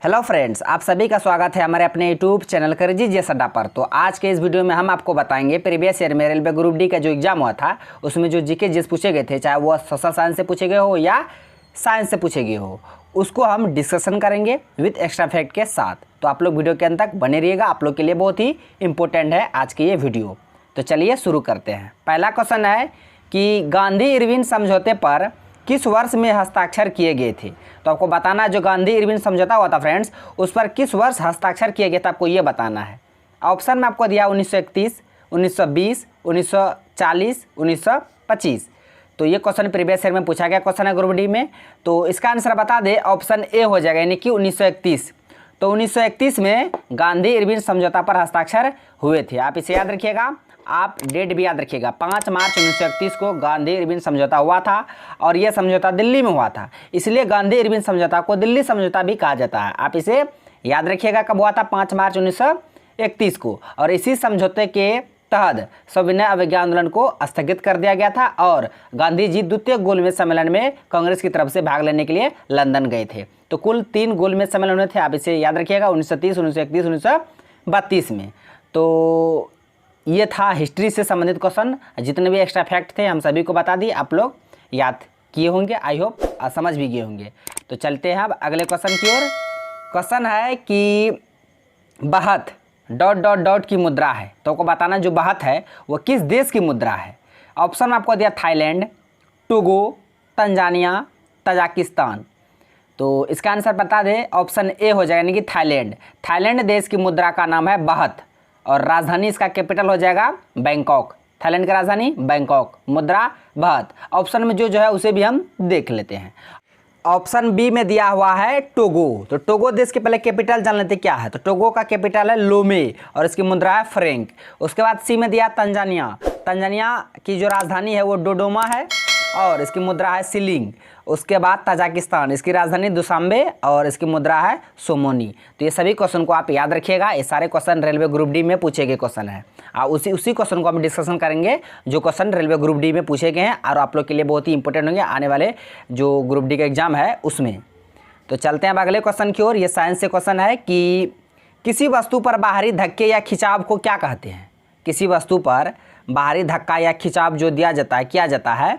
Hello friends, आप सभी का स्वागत है हमारे अपने यूट्यूब चैनल करेजी जीएस अड्डा पर। तो आज के इस वीडियो में हम आपको बताएंगे प्रीवियस ईयर में रेलवे ग्रुप डी का जो एग्जाम हुआ था उसमें जो जीके जीएस पूछे गए थे, चाहे वो सोशल साइंस से पूछे गए हो या साइंस से पूछे गए हो, उसको हम डिस्कशन करेंगे विथ एक्स्ट्रा फैक्ट के साथ। तो आप लोग वीडियो के अंत तक बने रहिएगा, आप लोग के लिए बहुत ही इंपॉर्टेंट है आज की ये वीडियो। तो चलिए शुरू करते हैं। पहला क्वेश्चन है कि गांधी इरविन समझौते पर किस वर्ष में हस्ताक्षर किए गए थे। तो आपको बताना है जो गांधी इरविन समझौता हुआ था फ्रेंड्स, उस पर किस वर्ष हस्ताक्षर किए गए थे, आपको ये बताना है। ऑप्शन में आपको दिया 1931, 1920, 1940, 1925। तो ये क्वेश्चन प्रीवियस ईयर में पूछा गया क्वेश्चन है ग्रुप डी में। तो इसका आंसर बता दे, ऑप्शन ए हो जाएगा, यानी कि 1931। तो 1931 में गांधी इरविन समझौता पर हस्ताक्षर हुए थे। आप इसे याद रखिएगा, आप डेट भी याद रखिएगा। 5 मार्च 1931 को गांधी इरविन समझौता हुआ था और यह समझौता दिल्ली में हुआ था, इसलिए गांधी इरविन समझौता को दिल्ली समझौता भी कहा जाता है। आप इसे याद रखिएगा, कब हुआ था? 5 मार्च 1931 को। और इसी समझौते के तहत सविनय अवज्ञा आंदोलन को स्थगित कर दिया गया था और गांधी जी द्वितीय गोलमेज सम्मेलन में कांग्रेस की तरफ से भाग लेने के लिए लंदन गए थे। तो कुल 3 गोलमेज सम्मेलन हुए थे, आप इसे याद रखिएगा, 1930, 1931, 1932 में। तो ये था हिस्ट्री से संबंधित क्वेश्चन। जितने भी एक्स्ट्रा फैक्ट थे हम सभी को बता दिए, आप लोग याद किए होंगे, आई होप समझ भी गए होंगे। तो चलते हैं अब अगले क्वेश्चन की ओर। क्वेश्चन है कि बहत ... की मुद्रा है। तो आपको बताना जो बहत है वो किस देश की मुद्रा है। ऑप्शन में आपको दिया थाईलैंड, टोगो, तंजानिया, तजाकिस्तान। तो इसका आंसर बता दे, ऑप्शन ए हो जाएगा, यानी कि थाईलैंड। थाईलैंड देश की मुद्रा का नाम है बहत और राजधानी इसका कैपिटल हो जाएगा बैंकॉक। थाईलैंड की राजधानी बैंकॉक, मुद्रा बहत। ऑप्शन में जो है उसे भी हम देख लेते हैं। ऑप्शन बी में दिया हुआ है टोगो। तो टोगो देश के पहले कैपिटल जान लेते क्या है। तो टोगो का कैपिटल है लोमे और इसकी मुद्रा है फ्रैंक। उसके बाद सी में दिया तंजानिया। तंजानिया की जो राजधानी है वो डोडोमा है और इसकी मुद्रा है शिलिंग। उसके बाद तजाकिस्तान, इसकी राजधानी दुशांबे और इसकी मुद्रा है सोमोनी। तो ये सभी क्वेश्चन को आप याद रखिएगा, ये सारे क्वेश्चन रेलवे ग्रुप डी में पूछे गए क्वेश्चन है। उसी क्वेश्चन को हम डिस्कशन करेंगे जो क्वेश्चन रेलवे ग्रुप डी में पूछे गए हैं और आप लोग के लिए बहुत ही इंपॉर्टेंट होंगे आने वाले जो ग्रुप डी का एग्जाम है उसमें। तो चलते हैं अब अगले क्वेश्चन की ओर। ये साइंस से क्वेश्चन है कि किसी वस्तु पर बाहरी धक्के या खिंचाव को क्या कहते हैं। किसी वस्तु पर बाहरी धक्का या खिंचाव जो दिया जाता है, किया जाता है,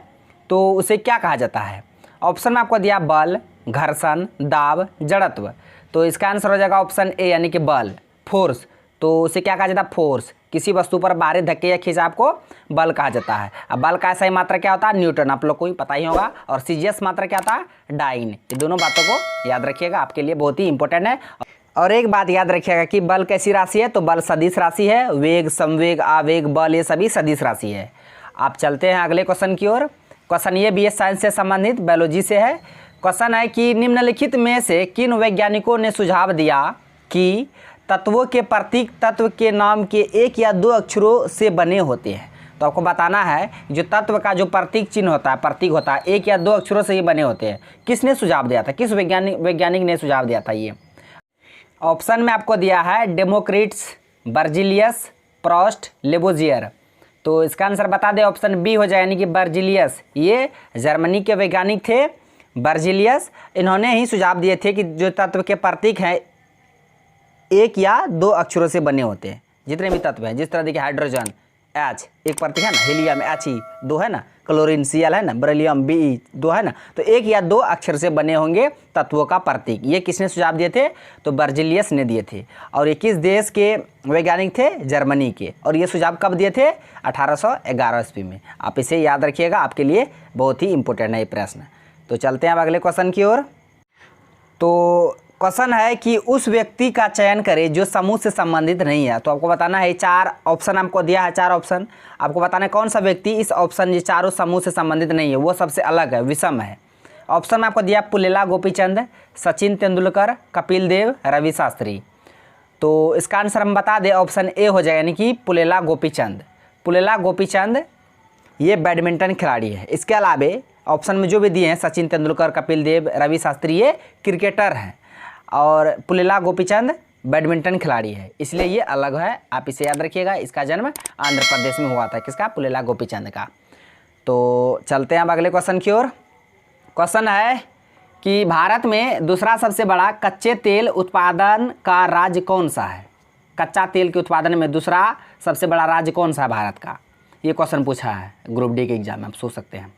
तो उसे क्या कहा जाता है। ऑप्शन में आपको दिया बल, घर्षण, दाब, जड़त्व। तो इसका आंसर हो जाएगा ऑप्शन ए, यानी कि बल, फोर्स। तो उसे क्या कहा जाता है? फोर्स। किसी वस्तु पर बाहरी धक्के या खिंचाव को बल कहा जाता है। अब बल का सही मात्रा क्या होता है? न्यूटन, आप लोग को ही पता ही होगा। और सीजीएस मात्रा क्या होता है? डाइन। ये दोनों बातों को याद रखिएगा, आपके लिए बहुत ही इंपॉर्टेंट है। और एक बात याद रखिएगा कि बल कैसी राशि है। तो बल सदिश राशि है। वेग, संवेग, आवेग, बल, ये सभी सदिश राशि है। आप चलते हैं अगले क्वेश्चन की ओर। क्वेश्चन ये भी साइंस से संबंधित, बायोलॉजी से है। क्वेश्चन है कि निम्नलिखित में से किन वैज्ञानिकों ने सुझाव दिया कि तत्वों के प्रतीक तत्व के नाम के 1 या 2 अक्षरों से बने होते हैं। तो आपको बताना है जो तत्व का जो प्रतीक चिन्ह होता है, प्रतीक होता है, 1 या 2 अक्षरों से ही बने होते हैं। किसने सुझाव दिया था, किस वैज्ञानिक ने सुझाव दिया था ये। ऑप्शन में आपको दिया है डेमोक्रिट्स, बर्जिलियस, प्रोस्ट, लेबोजियर। तो इसका आंसर बता दें, ऑप्शन बी हो जाए, यानी कि बर्जिलियस। ये जर्मनी के वैज्ञानिक थे बर्जिलियस। इन्होंने ही सुझाव दिए थे कि जो तत्व के प्रतीक हैं 1 या 2 अक्षरों से बने होते हैं। जितने भी तत्व हैं, जिस तरह देखिए हाइड्रोजन H एक प्रतीक है ना, हीलियम He 2 है ना, क्लोरीन Cl है ना, बेरिलियम Be 2 है ना। तो 1 या 2 अक्षर से बने होंगे तत्वों का प्रतीक। ये किसने सुझाव दिए थे? तो बर्जिलियस ने दिए थे। और ये किस देश के वैज्ञानिक थे? जर्मनी के। और ये सुझाव कब दिए थे? 1811 ईस्वी में। आप इसे याद रखिएगा, आपके लिए बहुत ही इंपॉर्टेंट है ये प्रश्न। तो चलते हैं अब अगले क्वेश्चन की ओर। तो क्वेश्चन है कि उस व्यक्ति का चयन करें जो समूह से संबंधित नहीं है। तो आपको बताना है, 4 ऑप्शन आपको दिया है, 4 ऑप्शन आपको बताना है कौन सा व्यक्ति इस ऑप्शन, ये चारों समूह से संबंधित नहीं है, वो सबसे अलग है, विषम है। ऑप्शन में आपको दिया पुलेला गोपीचंद, सचिन तेंदुलकर, कपिल देव, रवि शास्त्री। तो इसका आंसर हम बता दें, ऑप्शन ए हो जाए, यानी कि पुलेला गोपीचंद। पुलेला गोपीचंद ये बैडमिंटन खिलाड़ी है। इसके अलावा ऑप्शन में जो भी दिए हैं सचिन तेंदुलकर, कपिल देव, रवि शास्त्री, ये क्रिकेटर हैं और पुलेला गोपीचंद बैडमिंटन खिलाड़ी है, इसलिए ये अलग है। आप इसे याद रखिएगा। इसका जन्म आंध्र प्रदेश में हुआ था, किसका? पुलेला गोपीचंद का। तो चलते हैं अब अगले क्वेश्चन की ओर। क्वेश्चन है कि भारत में दूसरा सबसे बड़ा कच्चे तेल उत्पादन का राज्य कौन सा है। कच्चा तेल के उत्पादन में दूसरा सबसे बड़ा राज्य कौन सा है भारत का, ये क्वेश्चन पूछा है ग्रुप डी के एग्जाम में, आप सोच सकते हैं।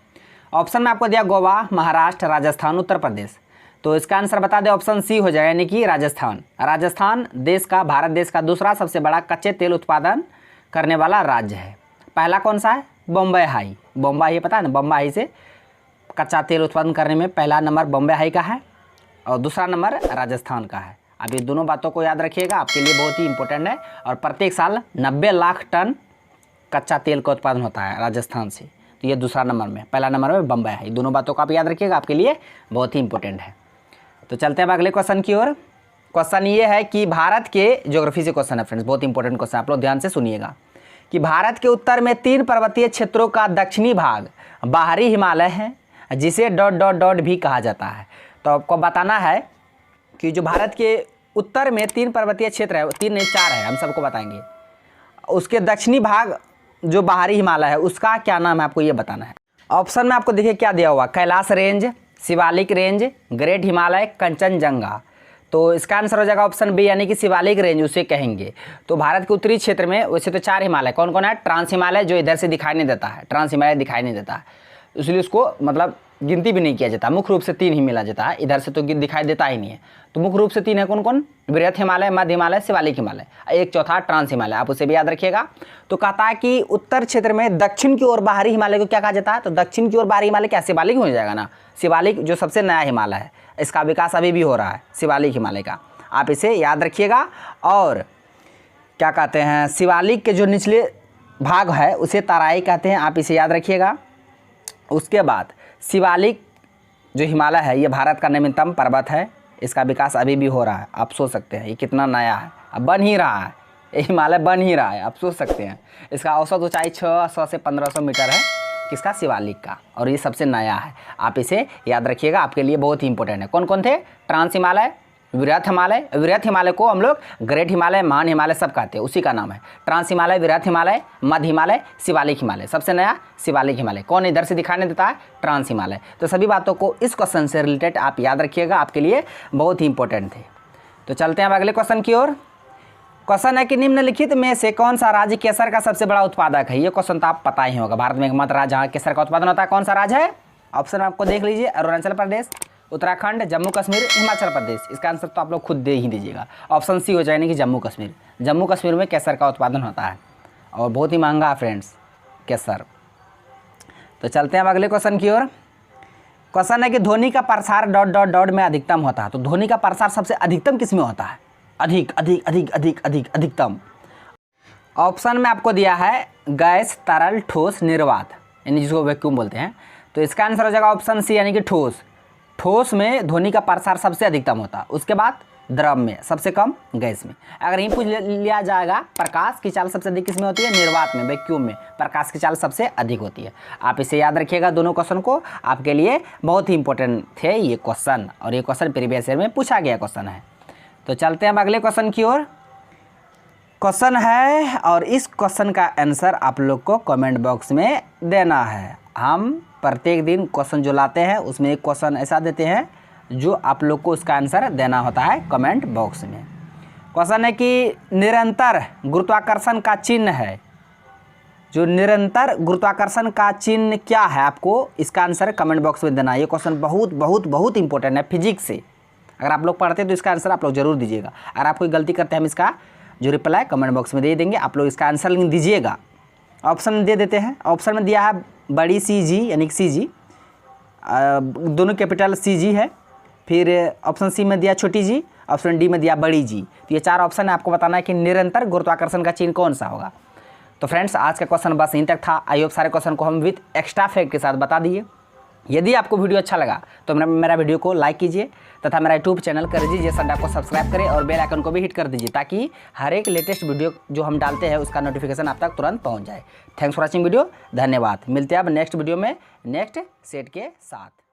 ऑप्शन में आपको दिया गोवा, महाराष्ट्र, राजस्थान, उत्तर प्रदेश। तो इसका आंसर बता दें ऑप्शन सी हो जाएगा, यानी कि राजस्थान। राजस्थान देश का, भारत देश का दूसरा सबसे बड़ा कच्चे तेल उत्पादन करने वाला राज्य है। पहला कौन सा है, बॉम्बे हाई। बॉम्बे हाई पता है ना, बॉम्बे हाई से कच्चा तेल उत्पादन करने में पहला नंबर बॉम्बे हाई का है और दूसरा नंबर राजस्थान का है। अब ये दोनों बातों को याद रखिएगा, आपके लिए बहुत ही इंपॉर्टेंट है। और प्रत्येक साल 90 लाख टन कच्चा तेल का उत्पादन होता है राजस्थान से। तो ये दूसरा नंबर में, पहला नंबर में बॉम्बे हाई। दोनों बातों को आप याद रखिएगा, आपके लिए बहुत ही इंपॉर्टेंट है। तो चलते हैं अब अगले क्वेश्चन की ओर। क्वेश्चन ये है कि भारत के, ज्योग्राफी से क्वेश्चन है फ्रेंड्स, बहुत इंपॉर्टेंट क्वेश्चन, आप लोग ध्यान से सुनिएगा, कि भारत के उत्तर में 3 पर्वतीय क्षेत्रों का दक्षिणी भाग बाहरी हिमालय है, जिसे ... भी कहा जाता है। तो आपको बताना है कि जो भारत के उत्तर में 3 पर्वतीय क्षेत्र है, 3 नहीं 4 है, हम सबको बताएंगे, उसके दक्षिणी भाग जो बाहरी हिमालय है उसका क्या नाम है, आपको ये बताना है। ऑप्शन में आपको देखिए क्या दिया हुआ, Kailash range, Shivalik range, great Himalaya, Kanchenjunga. तो इसका आंसर हो जाएगा ऑप्शन बी, यानी कि शिवालिक रेंज उसे कहेंगे। तो भारत के उत्तरी क्षेत्र में वैसे तो 4 हिमालय कौन कौन है, ट्रांस हिमालय जो इधर से दिखाई नहीं देता है, ट्रांस हिमालय दिखाई नहीं देता है, इसलिए उसको मतलब गिनती भी नहीं किया जाता, मुख्य रूप से 3 ही मिला जाता है, इधर से तो दिखाई देता ही नहीं है। तो मुख्य रूप से 3 है, कौन कौन, बृहत हिमालय, मध्य हिमालय, शिवालिक हिमालय, एक चौथा ट्रांस हिमालय, आप उसे भी याद रखिएगा। तो कहता है कि उत्तर क्षेत्र में दक्षिण की ओर बाहरी हिमालय को क्या कहा जाता है, तो दक्षिण की ओर बाहरी हिमालय क्या शिवालिक हो जाएगा ना, शिवालिक जो सबसे नया हिमालय है, इसका विकास अभी भी हो रहा है, शिवालिक हिमालय का, आप इसे याद रखिएगा। और क्या कहते हैं, शिवालिक के जो निचले भाग है उसे तराई कहते हैं, आप इसे याद रखिएगा। उसके बाद शिवालिक जो हिमालय है ये भारत का नवीनतम पर्वत है, इसका विकास अभी भी हो रहा है, आप सोच सकते हैं ये कितना नया है, अब बन ही रहा है, ये हिमालय बन ही रहा है, आप सोच सकते हैं। इसका औसत ऊंचाई 600 से 1500 मीटर है, किसका, शिवालिक का, और ये सबसे नया है, आप इसे याद रखिएगा, आपके लिए बहुत ही इंपॉर्टेंट है। कौन कौन थे, ट्रांस हिमालय, वृहत हिमालय, वृहत हिमालय को हम लोग ग्रेट हिमालय, महान हिमालय सब कहते हैं, उसी का नाम है ट्रांस हिमालय, वृहत हिमालय, मध्य हिमालय, शिवालिक हिमालय, सबसे नया शिवालिक हिमालय, कौन इधर से दिखाई नहीं देता है, ट्रांस हिमालय। तो सभी बातों को इस क्वेश्चन से रिलेटेड आप याद रखिएगा, आपके लिए बहुत ही इंपॉर्टेंट थे। तो चलते हैं अब अगले क्वेश्चन की ओर। क्वेश्चन है कि निम्नलिखित में से कौन सा राज्य केसर का सबसे बड़ा उत्पादक है। ये क्वेश्चन तो आप पता ही होगा, भारत में एकमात्र राज्य जहाँ केसर का उत्पादन होता है, कौन सा राज्य है। ऑप्शन आपको देख लीजिए, अरुणाचल प्रदेश, उत्तराखंड, जम्मू कश्मीर, हिमाचल प्रदेश। इसका आंसर तो आप लोग खुद दे ही दीजिएगा, ऑप्शन सी हो जाएगा कि जम्मू कश्मीर। जम्मू कश्मीर में केसर का उत्पादन होता है और बहुत ही महंगा है फ्रेंड्स केसर। तो चलते हैं अब अगले क्वेश्चन की ओर। क्वेश्चन है कि ध्वनि का प्रसार ... में अधिकतम होता है। तो ध्वनि का प्रसार सबसे अधिकतम किस में होता है, अधिक अधिक अधिक अधिक अधिक अधिकतम। ऑप्शन में आपको दिया है गैस, तरल, ठोस, निर्वात, यानी जिसको वैक्यूम बोलते हैं। तो इसका आंसर हो जाएगा ऑप्शन सी, यानी कि ठोस। ठोस में ध्वनि का प्रसार सबसे अधिकतम होता है, उसके बाद द्रव में, सबसे कम गैस में। अगर यहीं पूछ लिया जाएगा प्रकाश की चाल सबसे अधिक किस में होती है, निर्वात में, वैक्यूम में प्रकाश की चाल सबसे अधिक होती है। आप इसे याद रखिएगा, दोनों क्वेश्चन को, आपके लिए बहुत ही इंपॉर्टेंट थे ये क्वेश्चन, और ये क्वेश्चन प्रीवियस ईयर में पूछा गया क्वेश्चन है। तो चलते हैं अब अगले क्वेश्चन की ओर। क्वेश्चन है और इस क्वेश्चन का आंसर आप लोग को कमेंट बॉक्स में देना है। हम प्रत्येक दिन क्वेश्चन जो लाते हैं उसमें एक क्वेश्चन ऐसा देते हैं जो आप लोग को उसका आंसर देना होता है कमेंट बॉक्स में। क्वेश्चन है कि निरंतर गुरुत्वाकर्षण का चिन्ह है, जो निरंतर गुरुत्वाकर्षण का चिन्ह क्या है, आपको इसका आंसर कमेंट बॉक्स में देना है। ये क्वेश्चन बहुत बहुत बहुत इंपॉर्टेंट है फिजिक्स से, अगर आप लोग पढ़ते हैं तो इसका आंसर आप लोग जरूर दीजिएगा। अगर आप कोई गलती करते हैं हम इसका जो रिप्लाई कमेंट बॉक्स में दे देंगे, आप लोग इसका आंसर लिख दीजिएगा। ऑप्शन दे देते हैं, ऑप्शन में दिया है बड़ी CG यानी कि CG, दोनों कैपिटल CG है। फिर ऑप्शन सी में दिया छोटी जी, ऑप्शन डी में दिया बड़ी जी। तो ये 4 ऑप्शन है, आपको बताना है कि निरंतर गुरुत्वाकर्षण का चिन्ह कौन सा होगा। तो फ्रेंड्स आज का क्वेश्चन बस यहीं तक था। आई होप सारे क्वेश्चन को हम विथ एक्स्ट्रा फैक्ट के साथ बता दिए। यदि आपको वीडियो अच्छा लगा तो मेरा वीडियो को लाइक कीजिए तथा मेरा यूट्यूब चैनल करेजी जैसा अड्डा को सब्सक्राइब करें और बेल आइकन को भी हिट कर दीजिए, ताकि हर एक लेटेस्ट वीडियो जो हम डालते हैं उसका नोटिफिकेशन आप तक तुरंत पहुंच जाए। थैंक्स फॉर वॉचिंग वीडियो, धन्यवाद। मिलते हैं अब नेक्स्ट वीडियो में नेक्स्ट सेट के साथ।